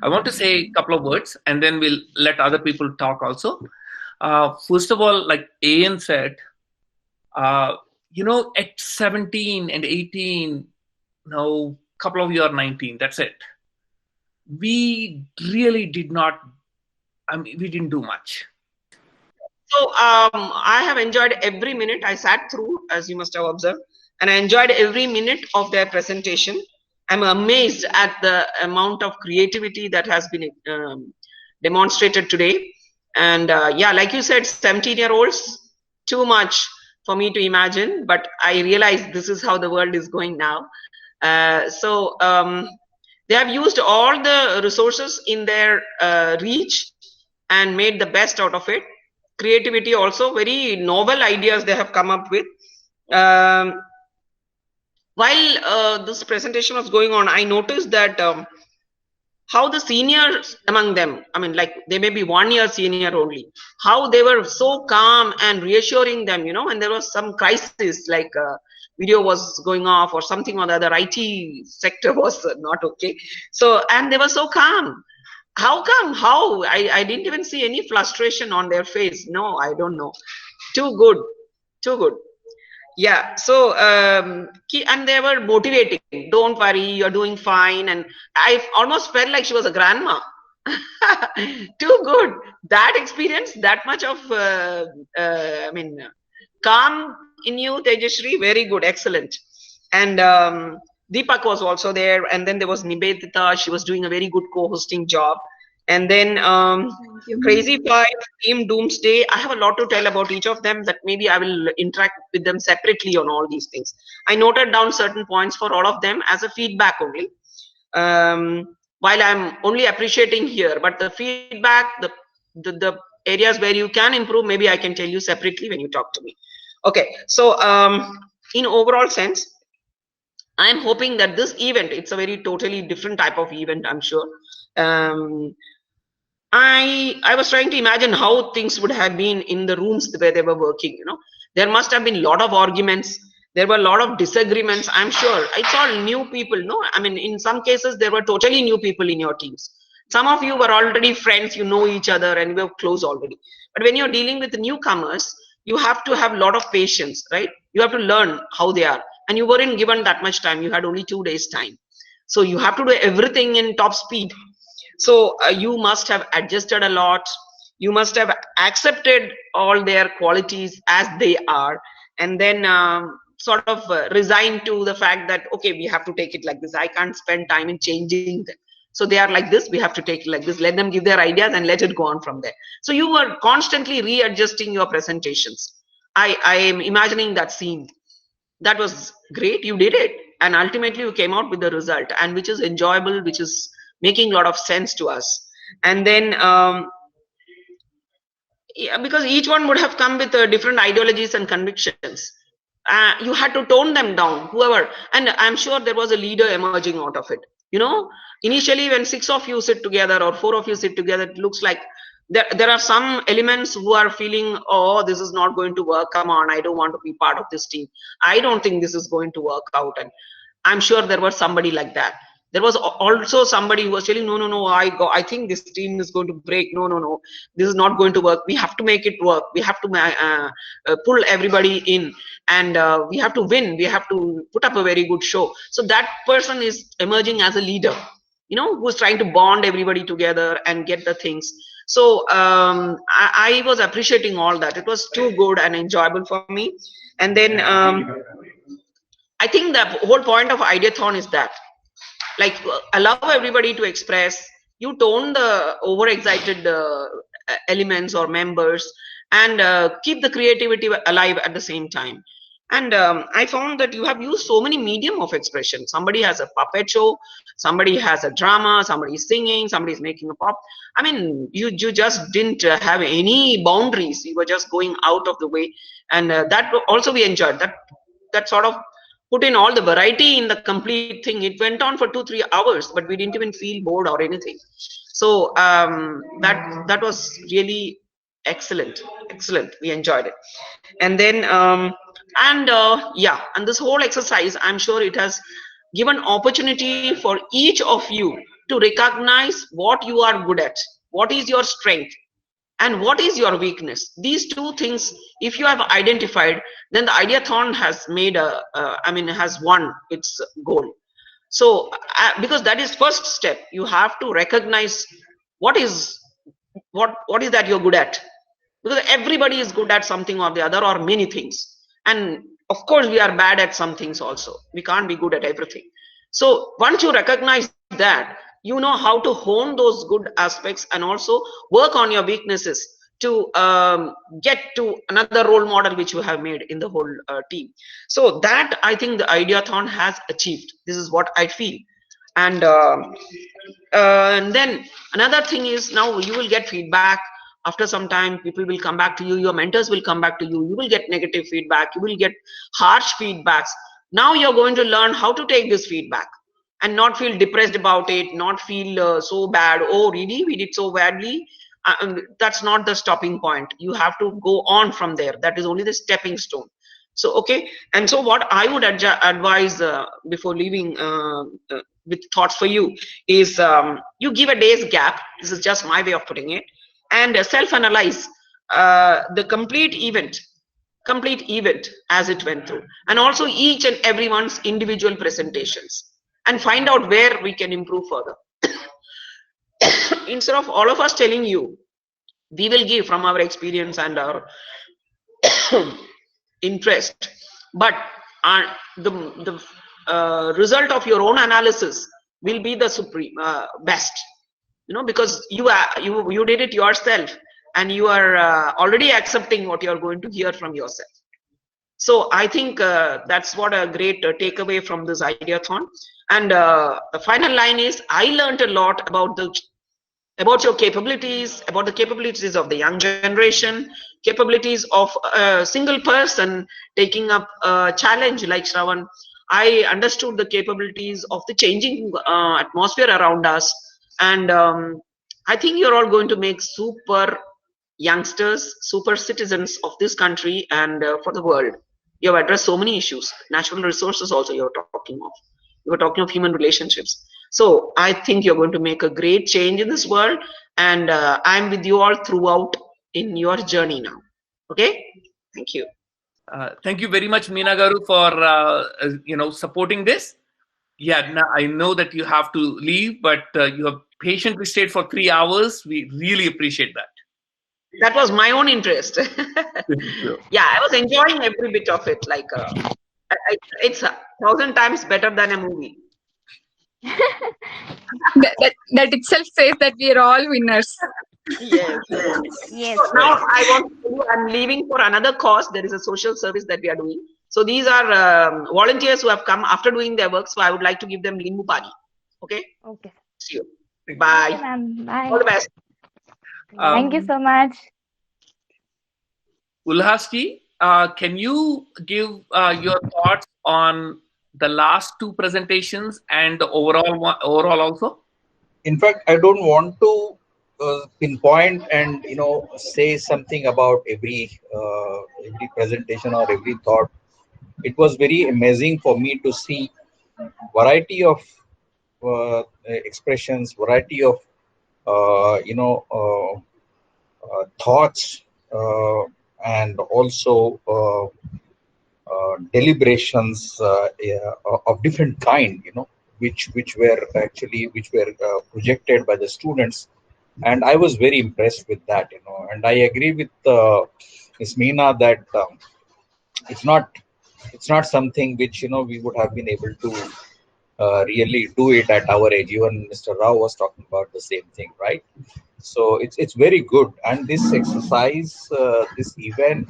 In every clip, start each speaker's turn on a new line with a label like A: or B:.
A: I want to say a couple of words, and then we'll let other people talk also. First of all, like Ian said, uh, at 17 and 18, now a couple of you are 19. That's it. We really did not. I mean, we didn't do much.
B: So I have enjoyed every minute. I sat through, as you must have observed, and I enjoyed every minute of their presentation. I'm amazed at the amount of creativity that has been demonstrated today. And yeah, like you said, 17-year-olds, too much for me to imagine, but I realize this is how the world is going now. So they have used all the resources in their reach and made the best out of it. Creativity also, very novel ideas they have come up with. While this presentation was going on, I noticed that how the seniors among them, I mean, like they may be 1 year senior only, how they were so calm and reassuring them, and there was some crisis, like video was going off or something or the other, IT sector was not okay. So, and they were so calm. How come? How? I didn't even see any frustration on their face. No, I don't know. Too good. Too good. Yeah. So, and they were motivating. Don't worry, you're doing fine. And I almost felt like she was a grandma. Too good. That experience, that much of, calm in you, Tejashri, very good. Excellent. And Deepak was also there, and then there was Nivedita. She was doing a very good co-hosting job. And then Crazy Five, Team Doomsday. I have a lot to tell about each of them, that maybe I will interact with them separately on all these things. I noted down certain points for all of them as a feedback only. While I'm only appreciating here, but the feedback, the areas where you can improve, maybe I can tell you separately when you talk to me. Okay, so in overall sense, I'm hoping that this event, it's a very totally different type of event, I'm sure. I was trying to imagine how things would have been in the rooms where they were working. There must have been a lot of arguments. There were a lot of disagreements, I'm sure. It's all new people, no? I mean, in some cases, there were totally new people in your teams. Some of you were already friends, you know each other, and we were close already. But when you're dealing with newcomers, you have to have a lot of patience, right? You have to learn how they are. And you weren't given that much time. You had only 2 days time. So you have to do everything in top speed. So you must have adjusted a lot. You must have accepted all their qualities as they are. And then sort of resigned to the fact that, okay, we have to take it like this. I can't spend time in changing them. So they are like this, we have to take it like this. Let them give their ideas and let it go on from there. So you were constantly readjusting your presentations. I am imagining that scene. That was great. You did it. And ultimately you came out with the result, and which is enjoyable, which is making a lot of sense to us. And then, yeah, because each one would have come with different ideologies and convictions. You had to tone them down, whoever. And I'm sure there was a leader emerging out of it. Initially when 6 of you sit together or 4 of you sit together, it looks like there are some elements who are feeling, oh, this is not going to work. Come on, I don't want to be part of this team. I don't think this is going to work out. And I'm sure there was somebody like that. There was also somebody who was telling, no, I think this team is going to break. No, this is not going to work. We have to make it work. We have to pull everybody in, and we have to win. We have to put up a very good show. So that person is emerging as a leader, who's trying to bond everybody together and get the things. So I was appreciating all that. It was too good and enjoyable for me. And then I think the whole point of Ideathon is that, like, allow everybody to express. You tone the overexcited elements or members, and keep the creativity alive at the same time. And I found that you have used so many medium of expression. Somebody has a puppet show, somebody has a drama, somebody is singing, somebody is making a pop. I mean, you just didn't have any boundaries. You were just going out of the way, and that also we enjoyed. That sort of put in all the variety in the complete thing. It went on for 2-3 hours, but we didn't even feel bored or anything. So that was really excellent. We enjoyed it. And then and this whole exercise, I'm sure it has given opportunity for each of you to recognize what you are good at, what is your strength, and what is your weakness. These two things, if you have identified, then the Ideathon has made has won its goal. So because that is first step, you have to recognize what is that you're good at, because everybody is good at something or the other, or many things, and of course we are bad at some things also. We can't be good at everything. So once you recognize that, you know how to hone those good aspects and also work on your weaknesses to get to another role model which you have made in the whole team. So that, I think, the Ideathon has achieved. This is what I feel. And then another thing is, now you will get feedback. After some time, people will come back to you, your mentors will come back to you, you will get negative feedback, you will get harsh feedbacks. Now you're going to learn how to take this feedback and not feel depressed about it, not feel so bad. Oh, really? We did so badly? That's not the stopping point. You have to go on from there. That is only the stepping stone. So, okay. And so what I would advise before leaving with thoughts for you is you give a day's gap. This is just my way of putting it. And self-analyze the complete event as it went through, and also each and everyone's individual presentations, and find out where we can improve further. Instead of all of us telling you, we will give from our experience and our interest, but the result of your own analysis will be the supreme best, because you did it yourself, and you are already accepting what you are going to hear from yourself. So I think that's what a great takeaway from this Ideathon. And the final line is, I learned a lot about your capabilities, about the capabilities of the young generation, capabilities of a single person taking up a challenge like Shravan. I understood the capabilities of the changing atmosphere around us. And I think you're all going to make super youngsters, super citizens of this country and for the world. You have addressed so many issues. Natural resources also you're talking of. You were talking of human relationships. So I think you're going to make a great change in this world. And I'm with you all throughout in your journey now. Okay? Thank you.
A: Thank you very much, Meena Garu, for supporting this. Yeah, now I know that you have to leave, but you have patiently stayed for 3 hours. We really appreciate that.
B: That was my own interest. Yeah, I was enjoying every bit of it. Like it's 1,000 times better than a movie.
C: that itself says that we are all winners.
B: Yes. So now I want to tell you, I'm leaving for another cause. There is a social service that we are doing. So these are volunteers who have come after doing their work. So I would like to give them Limbu Pani. Okay?
D: Okay.
B: See you. Bye.
D: Okay, ma'am. Bye.
B: All the best.
D: Thank you so much.
A: Ulhasji, can you give your thoughts on the last two presentations and the overall also?
E: In fact, I don't want to pinpoint and say something about every presentation or every thought. It was very amazing for me to see variety of expressions, variety of thoughts, and also deliberations of different kind, which were projected by the students, and I was very impressed with that, and I agree with Ms. Meena that it's not something which we would have been able to really do it at our age. Even Mr. Rao was talking about the same thing, right? So it's very good, and this exercise, this event,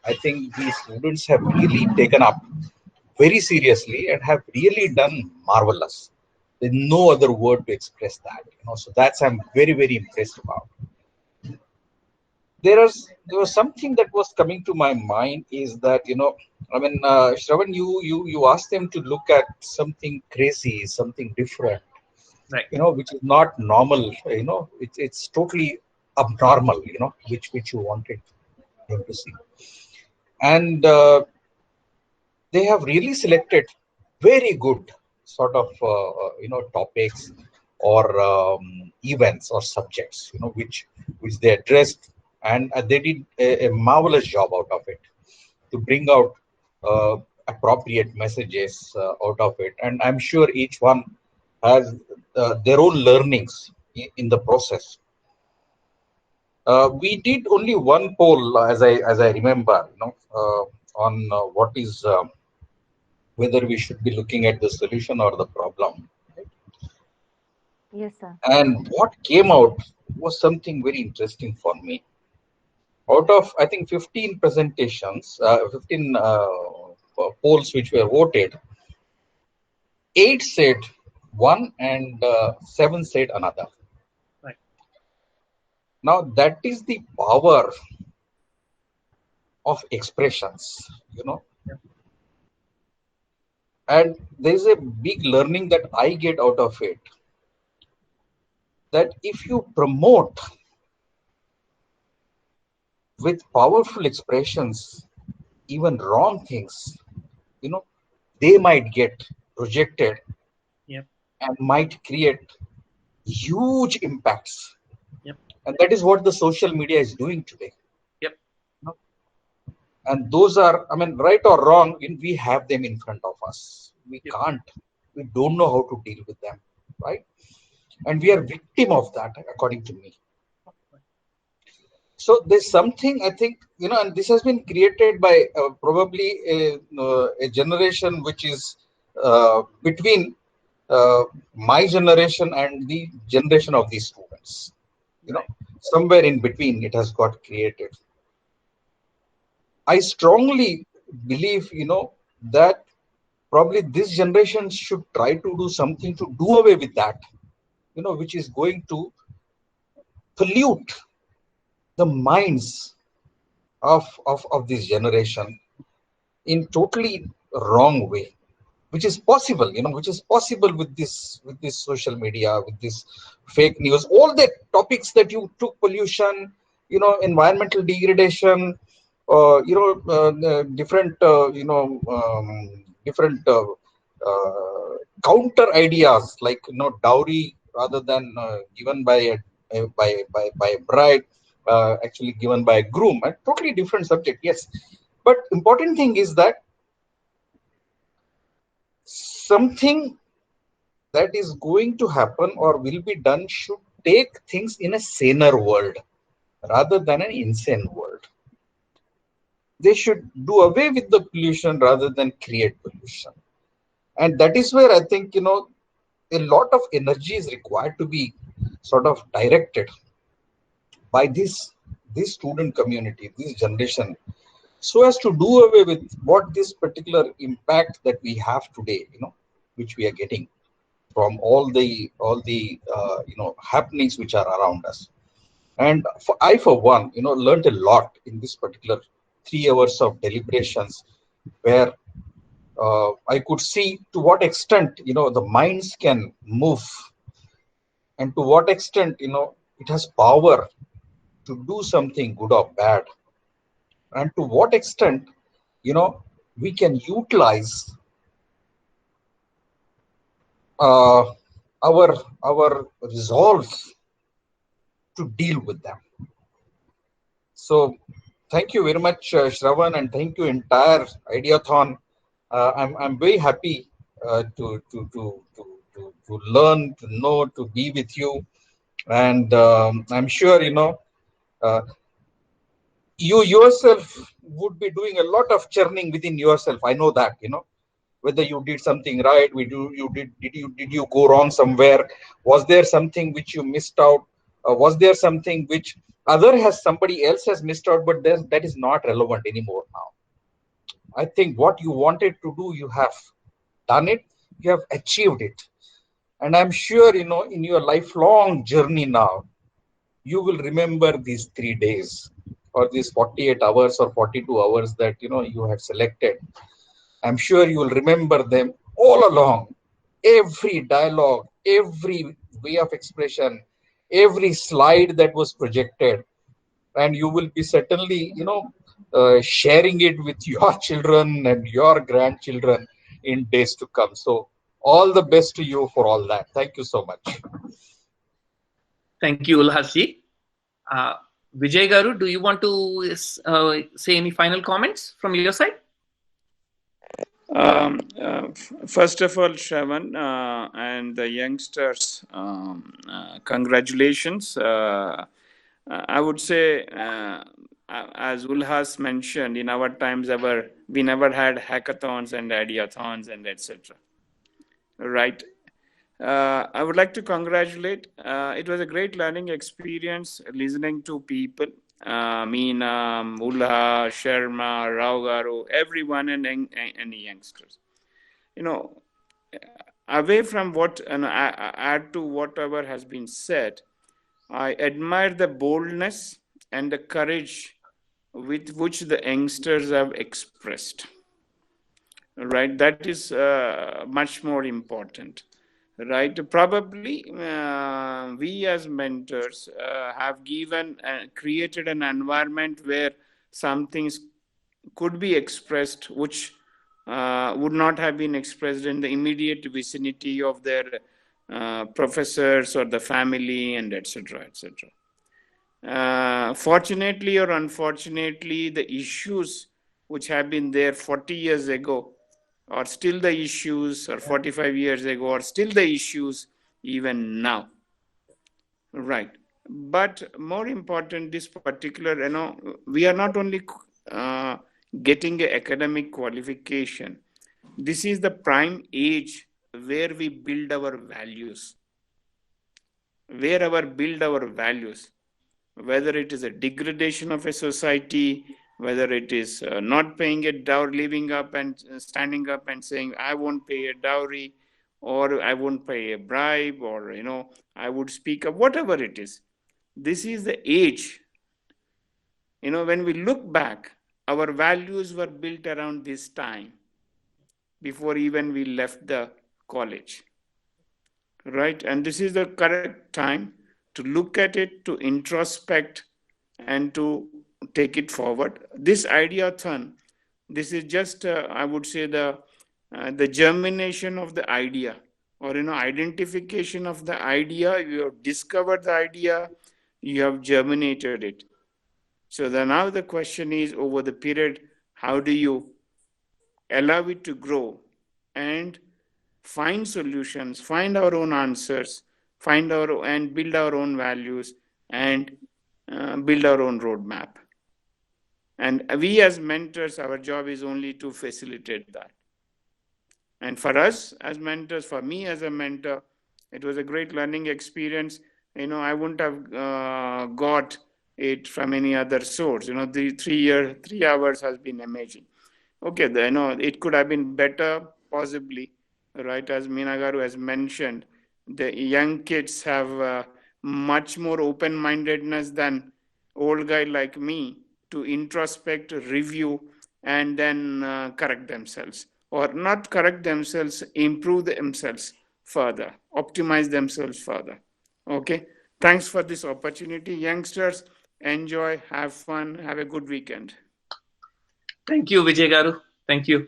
E: I think these students have really taken up very seriously and have really done marvelous. There's no other word to express that, so that's I'm very, very impressed about. There was something that was coming to my mind is that Shravan, you asked them to look at something crazy, something different,
A: right?
E: Which is not normal. It's totally abnormal. Which you wanted them to see, and they have really selected very good sort of topics or events or subjects, which they addressed, and they did a marvelous job out of it to bring out appropriate messages out of it. And I'm sure each one has their own learnings in the process. We did only one poll, as I remember, on what is whether we should be looking at the solution or the problem. Right?
D: Yes, sir.
E: And what came out was something very interesting for me. Out of, I think, 15 presentations, 15 polls which were voted, 8 said one and 7 said another.
A: Right.
E: Now, that is the power of expressions,
A: Yeah.
E: And there is a big learning that I get out of it, that if you promote with powerful expressions even wrong things, they might get projected.
A: Yep.
E: And might create huge impacts.
A: Yep.
E: And that is what the social media is doing today.
A: Yep.
E: And those are, right or wrong, we have them in front of us. We don't know how to deal with them, right? And we are victim of that, according to me. So there's something, I think, and this has been created by probably a generation which is between my generation and the generation of these students. Somewhere in between it has got created. I strongly believe, that probably this generation should try to do something to do away with that, which is going to pollute the minds of this generation in totally wrong way, which is possible, with this social media, with this fake news, all the topics that you took, pollution, environmental degradation, different counter ideas like dowry rather than given by a bride, actually given by a groom, a totally different subject. Yes, but important thing is that something that is going to happen or will be done should take things in a saner world rather than an insane world. They should do away with the pollution rather than create pollution. And that is where I think, a lot of energy is required to be sort of directed by this student community, this generation, so as to do away with what this particular impact that we have today, which we are getting from all the happenings which are around us. And I, for one, learned a lot in this particular 3 hours of deliberations, where I could see to what extent, the minds can move, and to what extent, it has power to do something good or bad, and to what extent, we can utilize our resolve to deal with them. So thank you very much, Shravan, and thank you entire Ideathon. I'm very happy to learn, to know, to be with you, and I'm sure you yourself would be doing a lot of churning within yourself. I know that, whether you did something right, did you go wrong somewhere? Was there something which you missed out? Was there something which somebody else has missed out, but that is not relevant anymore now? I think what you wanted to do, you have done it, you have achieved it. And I'm sure, in your lifelong journey now, you will remember these 3 days or these 48 hours or 42 hours that, you had selected. I'm sure you will remember them all along. Every dialogue, every way of expression, every slide that was projected. And you will be certainly, sharing it with your children and your grandchildren in days to come. So all the best to you for all that. Thank you so much.
A: Thank you, Ulhasji. Vijay Garu, do you want to say any final comments from your side?
F: First of all, Shravan and the youngsters, congratulations. I would say, as Ulhas mentioned, in our times, we never had hackathons and ideathons and etc. Right. I would like to congratulate. It was a great learning experience listening to people. Meena, Ulha, Sharma, Rao Garu, everyone and youngsters. Away from what, and add to whatever has been said, I admire the boldness and the courage with which the youngsters have expressed. Right, that is much more important. Right, probably we as mentors have created an environment where some things could be expressed which would not have been expressed in the immediate vicinity of their professors or the family and etc. Fortunately or unfortunately, the issues which have been there 40 years ago are still the issues, or 45 years ago are still the issues even now. Right. But more important, this particular, we are not only getting an academic qualification. This is the prime age where we build our values. Whether it is a degradation of a society, whether it is not paying a dowry, living up and standing up and saying, I won't pay a dowry, or I won't pay a bribe, or, I would speak up, whatever it is. This is the age. When we look back, our values were built around this time, before even we left the college. Right? And this is the correct time to look at it, to introspect, and to take it forward. This ideathon, this is just, I would say, the germination of the idea, or identification of the idea. You have discovered the idea, you have germinated it. So now the question is, over the period, how do you allow it to grow and find solutions, find our own answers, and build our own values, and build our own roadmap. And we as mentors, our job is only to facilitate that. And for us as mentors, for me as a mentor, it was a great learning experience. I wouldn't have got it from any other source. The 3 hours has been amazing. Okay, it could have been better, possibly, right? As Meena Garu has mentioned, the young kids have much more open-mindedness than old guy like me to introspect, review, and then correct themselves, or not correct themselves, improve themselves further, optimize themselves further. Okay, thanks for this opportunity. Youngsters, enjoy, have fun, have a good weekend.
A: Thank you, Vijay Garu. Thank you.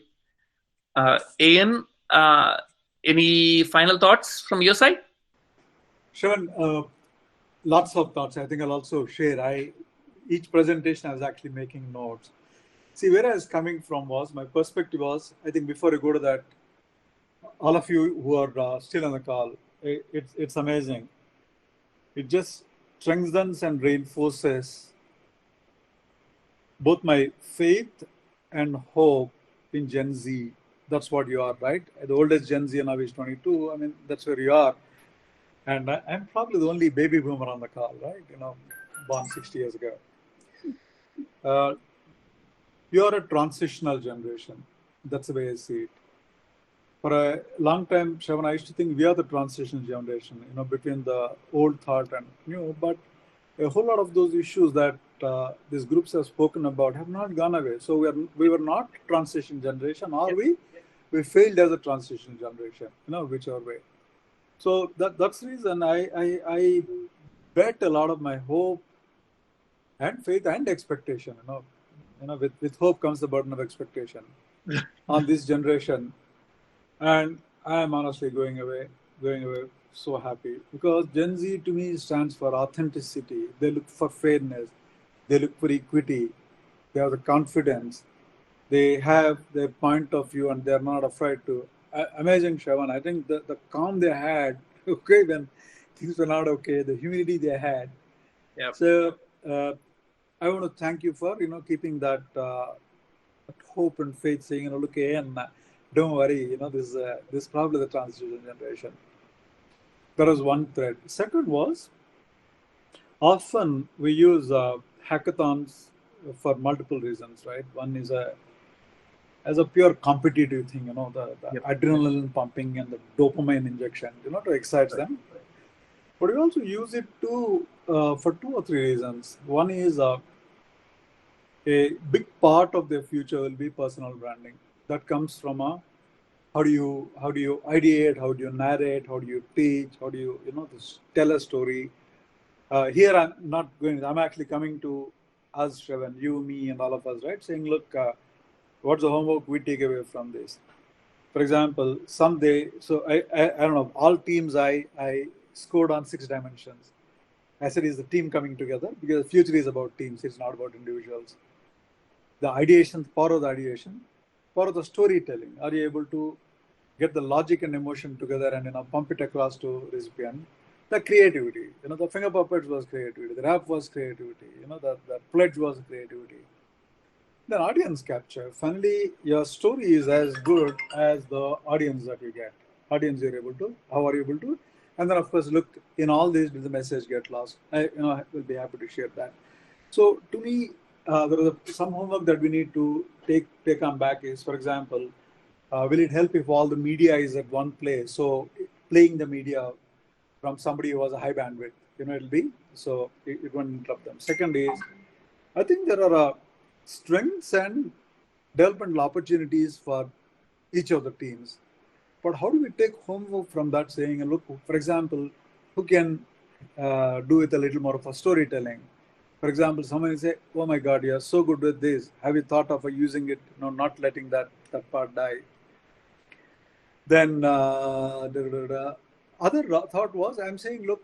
A: Ian, any final thoughts from your side?
G: Shravan, lots of thoughts. I think I'll also share. Each presentation I was actually making notes. See, where I was coming from was, my perspective was, I think before I go to that, all of you who are still on the call, it's amazing. It just strengthens and reinforces both my faith and hope in Gen Z. That's what you are, right? The oldest Gen Z now is 22. I mean, that's where you are. And I'm probably the only baby boomer on the call, right? Born 60 years ago. You're a transitional generation. That's the way I see it. For a long time, Shravan, I used to think we are the transition generation, between the old thought and new. But a whole lot of those issues that these groups have spoken about have not gone away. So we were not transition generation, or we failed as a transition generation, whichever way. So that's the reason I bet a lot of my hope and faith and expectation. With hope comes the burden of expectation on this generation. And I am honestly going away so happy, because Gen Z to me stands for authenticity. They look for fairness, they look for equity, they have the confidence, they have their point of view, and they're not afraid to. Amazing, Shravan. I think the calm they had, okay, when things were not okay, the humility they had.
A: Yep.
G: So I want to thank you for keeping that hope and faith, saying look, and don't worry, this is probably the transition generation. That was one thread. Second was, often we use hackathons for multiple reasons, right? One is as a pure competitive thing, the
A: Yep.
G: adrenaline pumping and the dopamine injection, to excite them. But we also use it for 2 or 3 reasons. One is a big part of their future will be personal branding. That comes from how do you ideate, how do you narrate, how do you teach, how do you tell a story. Here I'm actually coming to us, Shravan, you, me, and all of us, right? Saying, look, what's the homework we take away from this? For example, someday, so I don't know, all teams I scored on 6 dimensions. I said, is the team coming together? Because the future is about teams, it's not about individuals. The ideation, part of the ideation, part of the storytelling. Are you able to get the logic and emotion together and pump it across to recipient? The creativity, the finger puppets was creativity, the rap was creativity, the pledge was creativity. Then audience capture. Finally, your story is as good as the audience that you get. Audience you're able to, how are you able to? And then of course, look, in all this, did the message get lost? I will be happy to share that. So to me, there is some homework that we need to take on back is, for example, will it help if all the media is at one place? So playing the media from somebody who has a high bandwidth, it'll be, so it won't interrupt them. Second is, I think there are strengths and developmental opportunities for each of the teams. But how do we take homework from that, saying, look, for example, who can do with a little more of a storytelling? For example, someone will say, oh my God, you're so good with this. Have you thought of using it, not letting that part die? Then other thought was, I'm saying, look,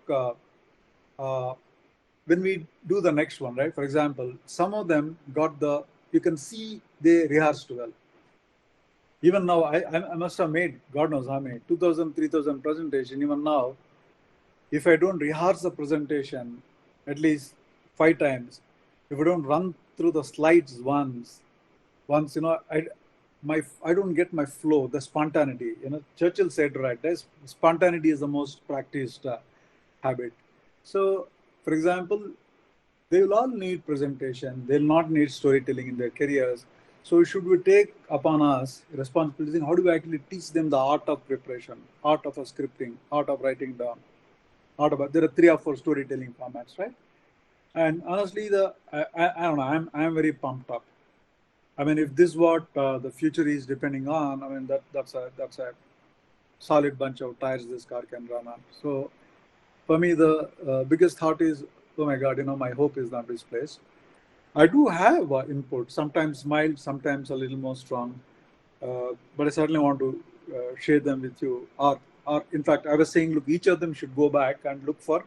G: when we do the next one, right? For example, some of them you can see they rehearsed well. Even now, I must have made, God knows how many, 2,000, 3,000 presentation. Even now, if I don't rehearse the presentation at least 5 times, if I don't run through the slides once, I don't get my flow, the spontaneity. Churchill said, right, spontaneity is the most practiced habit. So, for example, they will all need presentation. They'll not need storytelling in their careers. So should we take upon us responsibility? How do we actually teach them the art of preparation, art of scripting, art of writing down, there are 3 or 4 storytelling formats, right? And honestly, I don't know, I'm very pumped up. I mean, if this is what the future is depending on, I mean, that's a solid bunch of tires this car can run on. So for me, the biggest thought is, oh my God, my hope is not misplaced. I do have input, sometimes mild, sometimes a little more strong, but I certainly want to share them with you. Or in fact, I was saying, look, each of them should go back and look for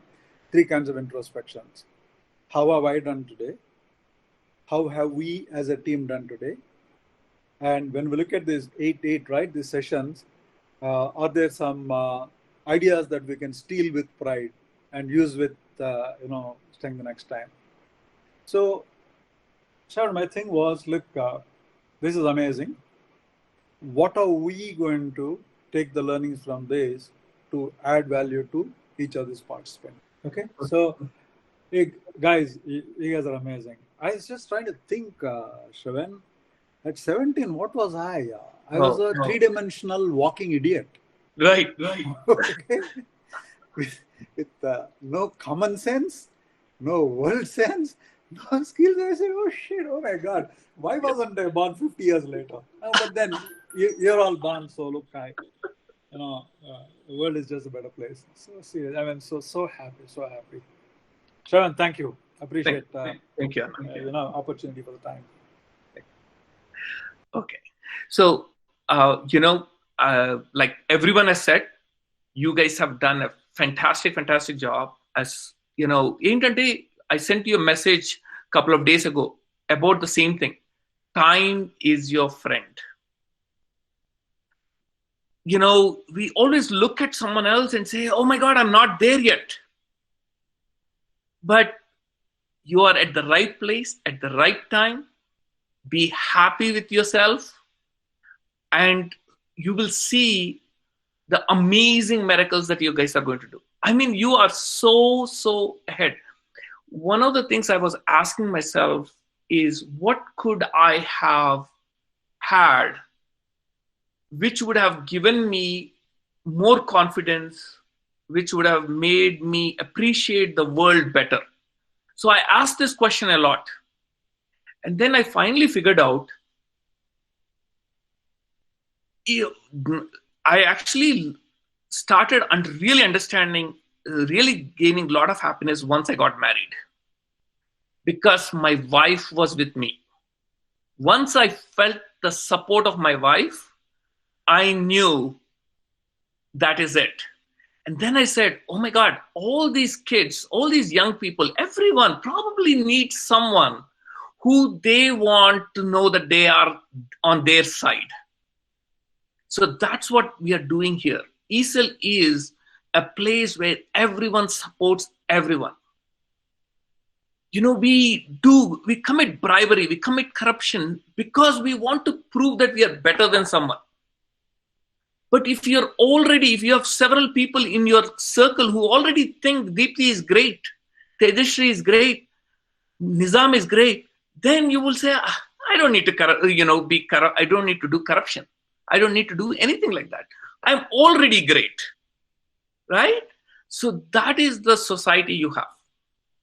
G: 3 kinds of introspections. How have I done today? How have we as a team done today? And when we look at these 8, right, these sessions, are there some ideas that we can steal with pride and use with, strength the next time? So, Sharon, my thing was, look, this is amazing. What are we going to take the learnings from this to add value to each of these participants? Okay, so hey, guys, you guys are amazing. I was just trying to think, Shravan, at 17, what was I? I was a 3-dimensional walking idiot.
A: Right.
G: Okay? With no common sense, no world sense, no skills. I said, oh shit, oh my God, why wasn't I born 50 years later? But then you're all born, so look, the world is just a better place. So serious. I mean, so happy. Shravan, thank you. Appreciate
A: thank you.
G: Opportunity for the time.
A: Okay. So, like everyone has said, you guys have done a fantastic job. As you know, I sent you a message a couple of days ago about the same thing. Time is your friend. You know, we always look at someone else and say, oh my God, I'm not there yet. But you are at the right place at the right time. Be happy with yourself, and you will see the amazing miracles that you guys are going to do. I mean, you are so ahead. One of the things I was asking myself is, what could I have had which would have given me more confidence, which would have made me appreciate the world better? So I asked this question a lot. And then I finally figured out, I actually started really understanding, really gaining a lot of happiness once I got married, because my wife was with me. Once I felt the support of my wife, I knew that is it. And then I said, oh my God, all these kids, all these young people, everyone probably needs someone who they want to know that they are on their side. So that's what we are doing here. ESL is a place where everyone supports everyone. You know, we commit bribery, we commit corruption because we want to prove that we are better than someone. But if you have several people in your circle who already think Deepti is great, Tejashree is great, Nizam is great, then you will say, I don't need to be corrupt. I don't need to do corruption. I don't need to do anything like that. I'm already great, right? So that is the society you have.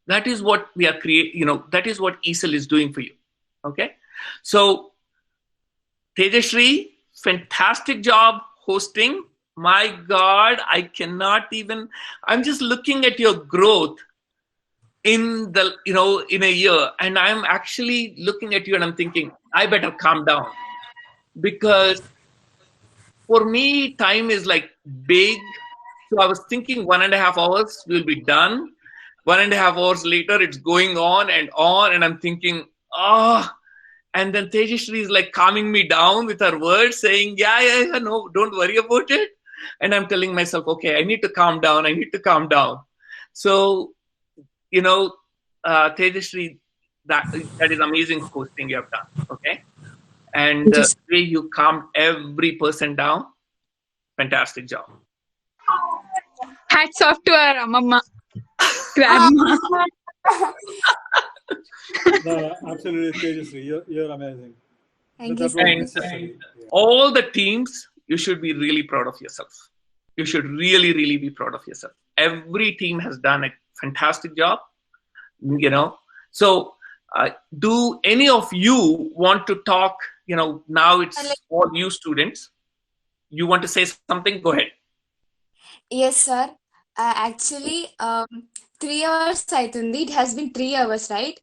A: That is what we are creating. That is what ESL is doing for you. Okay. So Tejashree, fantastic job hosting. My God, I'm just looking at your growth in a year, and I'm actually looking at you and I'm thinking, I better calm down, because for me, time is like big. So I was thinking 1.5 hours, we'll be done. 1.5 hours later, it's going on, and I'm thinking, and then Tejashree is like calming me down with her words, saying, yeah, no, don't worry about it. And I'm telling myself, okay, I need to calm down. So, Tejashree, that is amazing hosting you have done, okay? And the way you calmed every person down, fantastic job.
C: Hats off to our mama, grandma.
G: No, absolutely, Tejashree, you're amazing.
D: Thank
G: That
D: you,
G: was
D: sir.
G: necessary. Yeah.
A: All the teams, you should be really proud of yourself. You should really, really be proud of yourself. Every team has done a fantastic job, So do any of you want to talk? Now it's all you students. You want to say something? Go ahead.
H: Yes, sir. Actually, 3 hours aitundi. It has been 3 hours, right?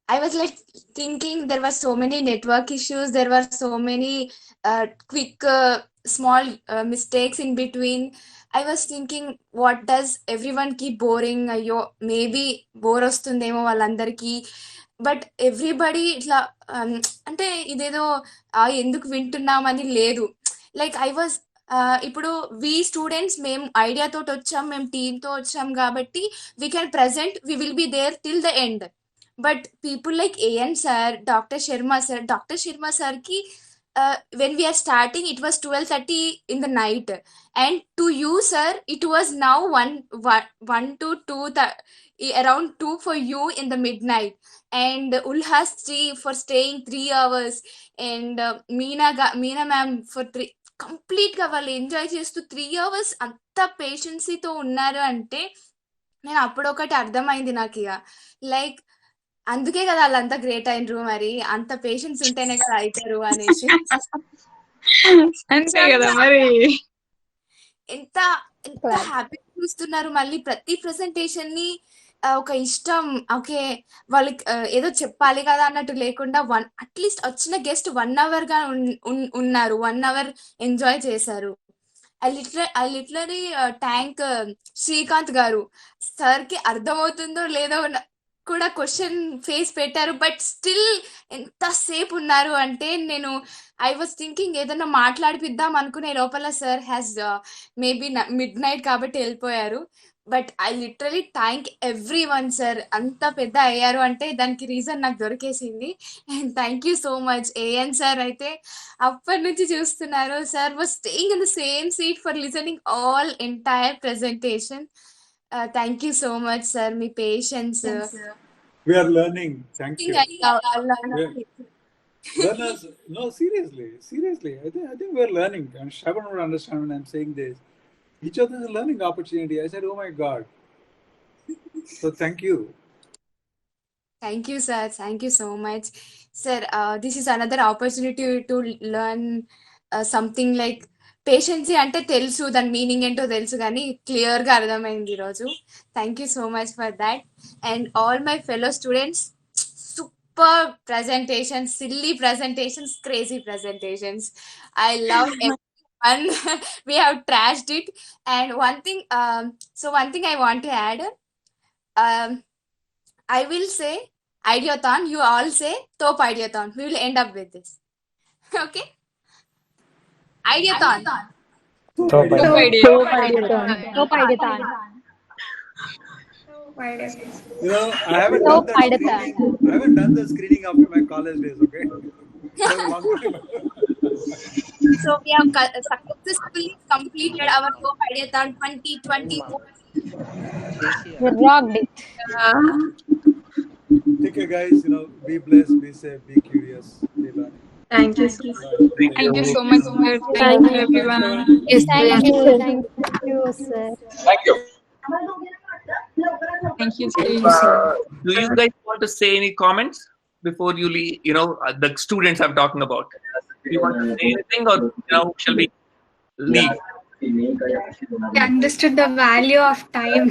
H: I was like thinking there were so many network issues. There were so many quick, small mistakes in between. I was thinking, what does everyone keep boring? Maybe bore ostundemo vallandariki. But everybody ఇట్లా అంటే ఇదేదో ఎందుకు వింటున్నామని లేదు. Like I was ఇప్పుడు వి students మేము ఐడియాతో వచ్చాం, మేము టీమ్తో వచ్చాం కాబట్టి we can present, we will be there till the end. But people like AN sir, doctor Sharma సార్కి when we are starting, it was 12:30 in the night, and to you, sir, it was now 1 to 2, around 2 for you in the midnight, and Ulhas Ji for staying 3 hours, and Meena ma'am for 3 complete గా వాళ్ళు enjoy చేస్తూ 3 hours అంత పేషెన్సీతో ఉన్నారు అంటే నేను అప్పుడు ఒకటి అర్థమైంది నాకు, ఇక లైక్ అందుకే కదా వాళ్ళంతా గ్రేట్ అయినరు, మరి అంత పేషెన్స్ ఉంటేనే కదా అవుతారు అనేసి.
C: అంతే కదా మరి.
H: ఎంత హ్యాపీ చూస్తున్నారు. మళ్ళీ ప్రతి ప్రెసెంటేషన్ ని ఒక ఇష్టం, ఓకే వాళ్ళకి ఏదో చెప్పాలి కదా అన్నట్టు లేకుండా అట్లీస్ట్ వచ్చిన గెస్ట్ 1 hour గా ఉన్నారు, 1 hour ఎంజాయ్ చేశారు. ఐ లిటరలీ థ్యాంక్ శ్రీకాంత్ గారు. సార్ కి అర్థమవుతుందో లేదో కూడా క్వశ్చన్ ఫేస్ పెట్టారు, బట్ స్టిల్ ఎంతసేపు ఉన్నారు అంటే నేను ఐ వాజ్ థింకింగ్ ఏదైనా మాట్లాడిపిద్దాం అనుకునే లోపల sir has maybe midnight కాబట్టి వెళ్ళిపోయారు. But I literally thank everyone sir. అంత పెద్ద అయ్యారు అంటే దానికి రీజన్ నాకు దొరికేసింది. And thank you so much. AN sir అయితే అప్పటి నుంచి చూస్తున్నారు. Sir was staying in the same seat for listening all entire presentation. Thank you so much sir. మీ patience.
G: We are learning. Thank you. Learners, no, seriously. I think we are learning. And Shravan would understand when I'm saying this. Each of them is a learning opportunity. I said, oh my God. So thank you.
H: Thank you, sir. Thank you so much. Sir, this is another opportunity to learn something like పేషెన్సీ అంటే తెలుసు, దాని meaning ఏంటో తెలుసు, కానీ క్లియర్గా అర్థమైంది ఈరోజు. Thank you so much for that. And all my fellow students, super presentations, silly presentations, crazy presentations. I love everyone. We have trashed it. And one thing I want to add, I will say ideathon, you all say top ideathon. We will end up with this. Okay? Ideathon.
G: Top
D: ideathon.
G: You know, I haven't done the screening after my college days, okay?
H: So we have successfully completed our top ideathon 2021.
D: We rocked it.
G: Take care, guys. You know, be blessed, be safe, be curious, be learning.
C: Thank you so much. Thank you so much, sir. Thank you, everyone.
D: Yes, thank you, sir.
E: Thank you.
C: Thank you, sir.
A: Do you guys want to say any comments before you leave? You know, the students I'm talking about. Do you want to say anything, or shall we leave?
I: I understood the value of time.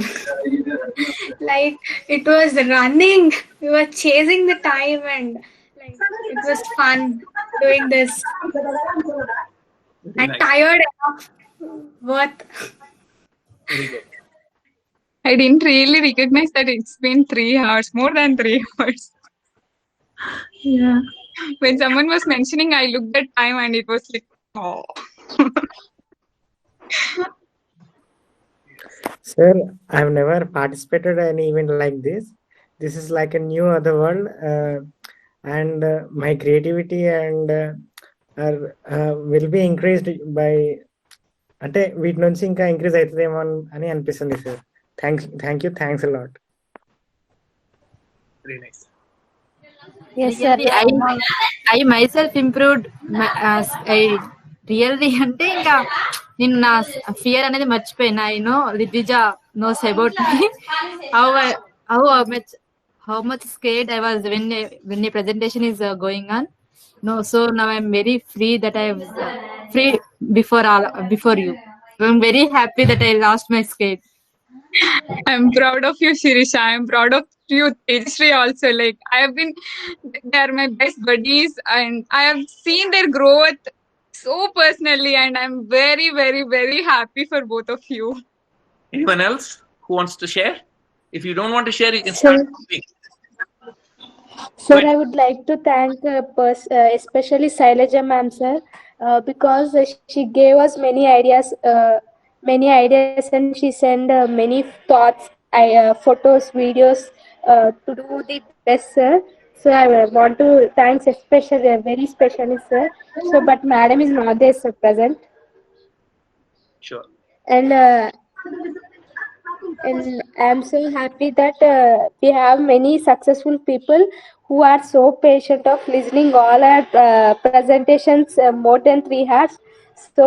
I: Like, it was running, we were chasing the time, and like it was fun doing this. And tired enough, worth.
A: Very good.
C: I didn't really recognize that it's been 3 hours, more than 3 hours. Yeah. When someone was mentioning, I looked at time and it was like, oh.
J: Sir, I've never participated in an event like this. This is like a new other world, and my creativity and will be increased by అంటే వీటి నుంచి ఇంకా increase అవుతుందేమో అని అనిపిస్తుంది sir. Thanks a lot.
A: Very nice.
D: Yes, sir.
K: I myself improved. I really అంటే ఇంకా నేను నా ఫియర్ అనేది మర్చిపోయినా. I know Ridvija knows about me. How much scared I was when a presentation is going on. No, so now I'm very free that I was free before you. I'm very happy that I lost my scare.
C: I'm proud of you, Shirisha. I'm proud of you, Tejasri also. Like, they are my best buddies, and I have seen their growth so personally, and I'm very, very, very happy for both of you.
A: Anyone else who wants to share? If you don't want to share, you can start speaking.
L: Sir, I would like to thank especially Sailaja ma'am, sir, because she gave us many ideas, and she sent many thoughts, photos, videos to do the best, sir. So I want to thank very specially, sir. So, but madam is not there, sir, present.
A: Sure.
L: And I'm so happy that we have many successful people who are so patient of listening all our presentations more than 3 hours. So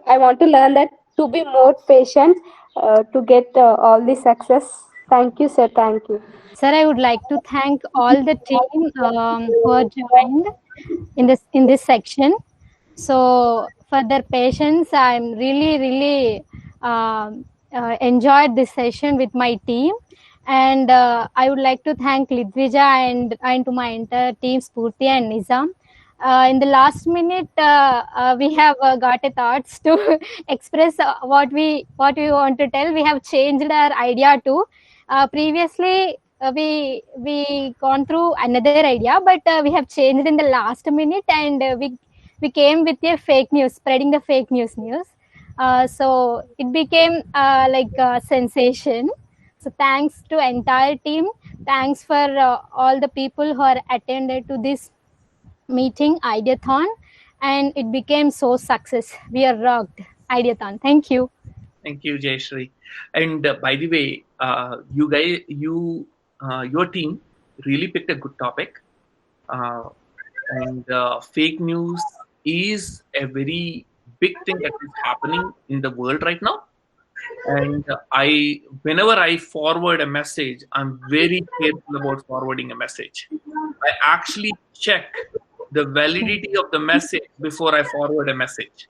L: I want to learn that to be more patient to get all the success. Thank you, sir. Thank you.
D: Sir, I would like to thank all the team who are joined in this section. So for their patience, I'm really enjoyed this session with my team. And I would like to thank Lidvija and to my entire team, Spurti and Nizam. In the last minute, we have got a thoughts to express what we want to tell. We have changed our idea too. Previously, we gone through another idea, but we have changed in the last minute, and we came with a fake news, spreading the fake news. So it became like a sensation. So thanks to entire team. Thanks for all the people who are attended to this meeting, Ideathon, and it became so success. We are rocked, Ideathon. Thank you.
A: Thank you, Jayashree. And by the way, your team really picked a good topic. And fake news is a very big thing that is happening in the world right now. And whenever I forward a message, I'm very careful about forwarding a message. I actually check the validity of the message before I forward a message.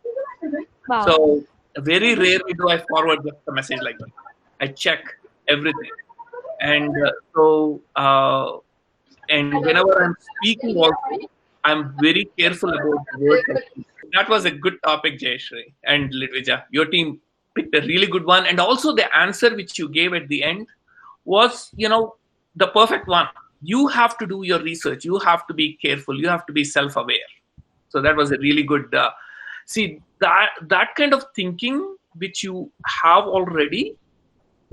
D: Wow.
A: So very rarely do I forward just a message like that. I check everything. And and whenever I'm speaking also, I'm very careful about the words I speak. That was a good topic, Jayashree and Lidvija. Your team picked a really good one. And also the answer which you gave at the end was, the perfect one. You have to do your research. You have to be careful. You have to be self-aware. So that was a really good, see, that kind of thinking which you have already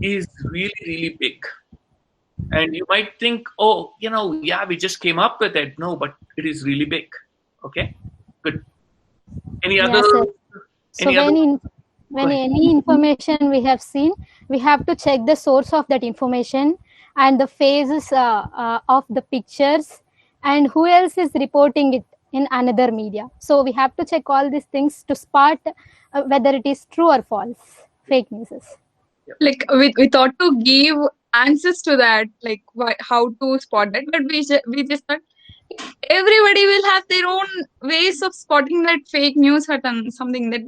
A: is really, really big. And you might think, oh, we just came up with it. No, but it is really big. Okay, good. Any other?
D: So when any information we have seen, we have to check the source of that information and the phases of the pictures and who else is reporting it in another media. So we have to check all these things to spot whether it is true or false, fake news.
C: Like we thought to give answers to that, like how to spot that, but we just thought everybody will have their own ways of spotting that fake news or something that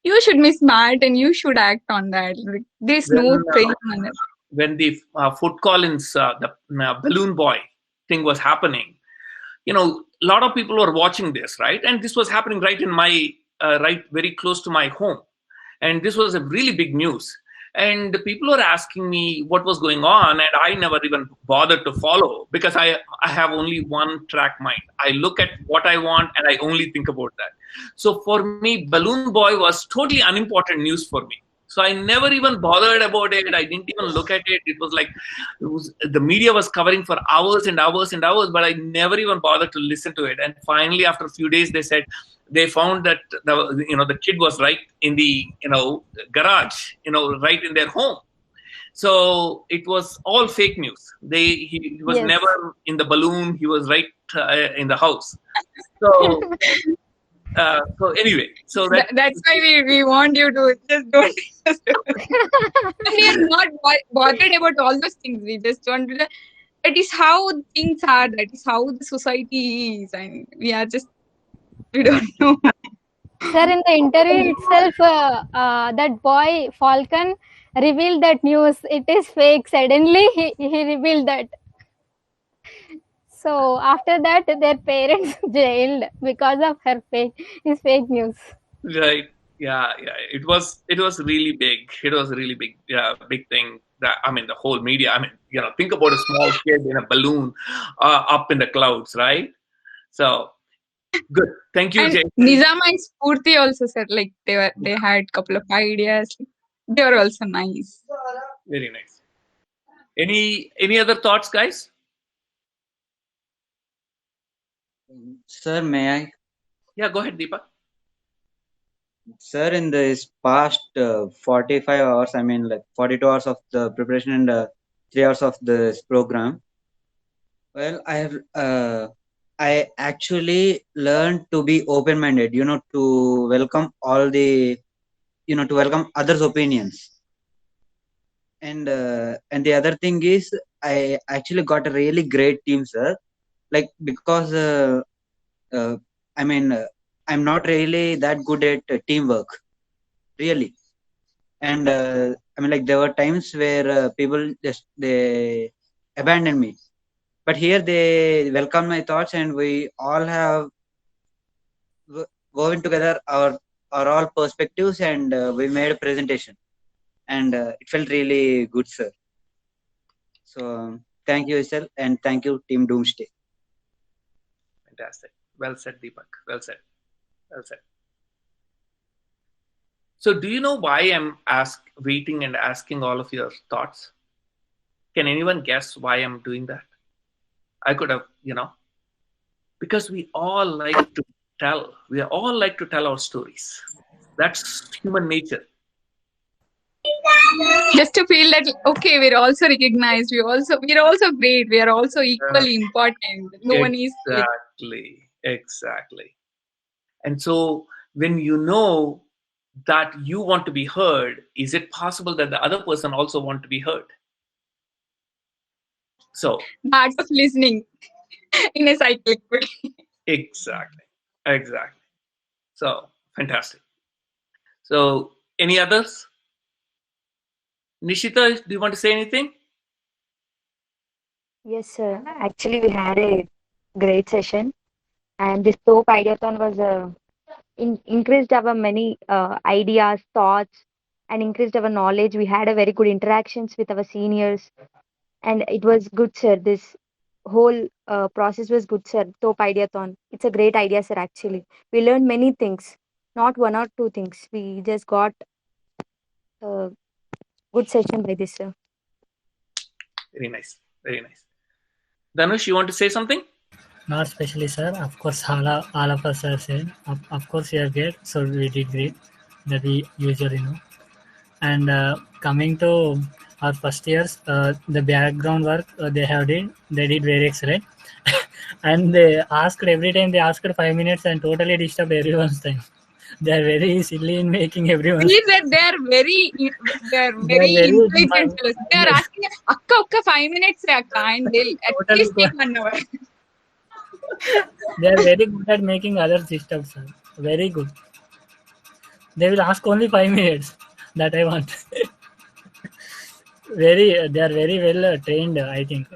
C: you should be smart and you should act on that. Like, there's no training on it.
A: When the Fort Collins, the balloon boy thing was happening, a lot of people were watching this, right? And this was happening right in my, right very close to my home. And this was a really big news. And people were asking me what was going on, and I never even bothered to follow because I have only one track mind. I look at what I want and I only think about that. So for me, Balloon Boy was totally unimportant news for me. So I never even bothered about it. I didn't even look at it. It was like the media was covering for hours and hours and hours, but I never even bothered to listen to it. And finally, after a few days, they said they found that the kid was right in the garage, right in their home. So it was all fake news. He was never in the balloon. He was right in the house. So. So anyway,
C: that's why we want you to just don't. We are not bothered about all those things. We just want to. That is how things are. That is how the society is, and we don't know.
D: Sir, in the interview itself, that boy Falcon revealed that news. It is fake. Suddenly, he revealed that. So after that, their parents jailed because of his fake news.
A: Right. Yeah. It was really big. It was a really big, big thing. That the whole media. Think about a small kid in a balloon up in the clouds, right? So good. Thank you, Jay.
C: Nizam and Spurti also said like they had a couple of ideas. They were also nice.
A: Very nice. Any other thoughts, guys?
M: Sir, may I?
A: Yeah, go ahead, Deepak.
M: Sir, in this past 45 hours, 42 hours of the preparation and 3 hours of this program, well, I actually learned to be open-minded, to welcome all the, to welcome others' opinions. And the other thing is, I actually got a really great team, sir. Because I'm not really that good at teamwork, really, and I mean, like there were times where people just they abandoned me, but here they welcome my thoughts, and we all have woven together our all perspectives, and we made a presentation, and it felt really good, sir. So thank you, Isel, and thank you, Team Doomsday.
A: Fantastic. Well said, Deepak. Well said. Well said. So do you know why I'm waiting and asking all of your thoughts? Can anyone guess why I'm doing that? I could have, because we all like to tell. We all like to tell our stories. That's human nature.
C: Just to feel that, okay, we're also recognized. We're also great. We are also equally important. No one is
A: Exactly. And so when you know that you want to be heard, is it possible that the other person also want to be heard? So
C: the art of listening in a cyclic way.
A: Exactly. So fantastic. So any others? Nishita, do you want to say anything?
N: Yes, sir. Actually, we had a great session, and this soap ideathon was increased our many ideas, thoughts, and increased our knowledge. We had a very good interactions with our seniors, and it was good, sir. This whole process was good, sir. Soap ideathon. It's a great idea, sir. Actually, we learned many things, not one or two things. We just got a good session by this, sir.
A: Very nice. Dhanush, you want to say something?
O: Not especially, sir. Of course, all of us are saying. Of course, we are great. So we did great. That we usually know. And coming to our first years, the background work they did very excellent. And they asked every time. They asked 5 minutes and totally disturbed everyone's time. They are very silly in making everyone.
C: He said they are very intelligent. They are asking akka 5 minutes, and they'll at least take 1 hour.
O: They are very good at making others disturb, sir. Very good. They will ask only 5 minutes. That I want. They are very well trained. I think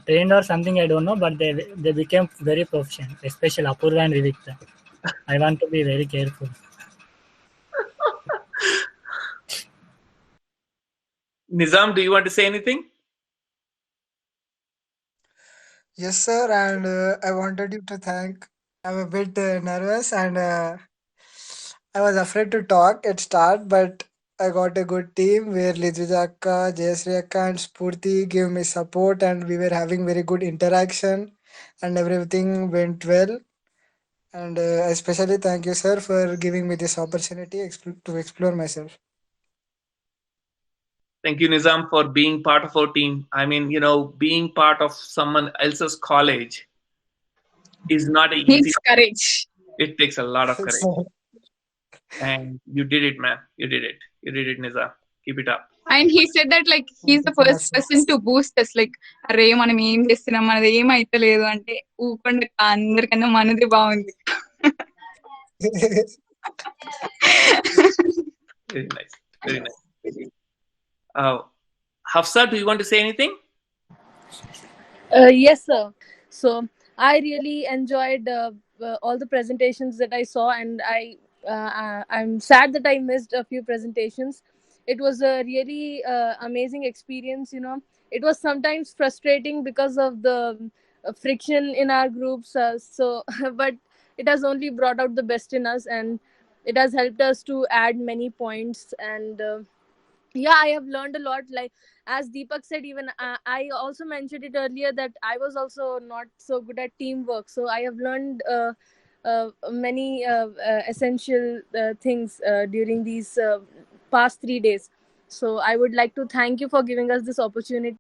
O: trained or something. I don't know, but they became very proficient, especially Apurva and Vivikta. I want to be very careful.
A: Nizam, do you want to say anything?
P: Yes, sir. And I wanted you to thank. I'm a bit nervous and I was afraid to talk at start, but I got a good team where Lidvija Akka, Jayasri Akka, and Spurti gave me support, and we were having very good interaction, and everything went well. And I especially thank you, sir, for giving me this opportunity to explore myself.
A: Thank you, Nizam, for being part of our team. I mean, being part of someone else's college is not easy.
C: Needs courage.
A: It takes a lot of courage. And you did it, man. You did it, Nizam. Keep it up.
C: And he said that he's the first person to boost us. Array మనం ఏం చేస్తున్నాం, మనది ఏం అయితలేదు అంటే ఊకుండా అందరికన్నా మనది బాగుంది.
A: Very nice. Hafsa, do you want to say anything?
Q: Yes, sir. So I really enjoyed all the presentations that I saw, and I'm sad that I missed a few presentations. It was a really amazing experience. It was sometimes frustrating because of the friction in our groups. But it has only brought out the best in us, and it has helped us to add many points. And I have learned a lot. As Deepak said, even I also mentioned it earlier that I was also not so good at teamwork. So I have learned many essential things during these past 3 days. So I would like to thank you for giving us this opportunity.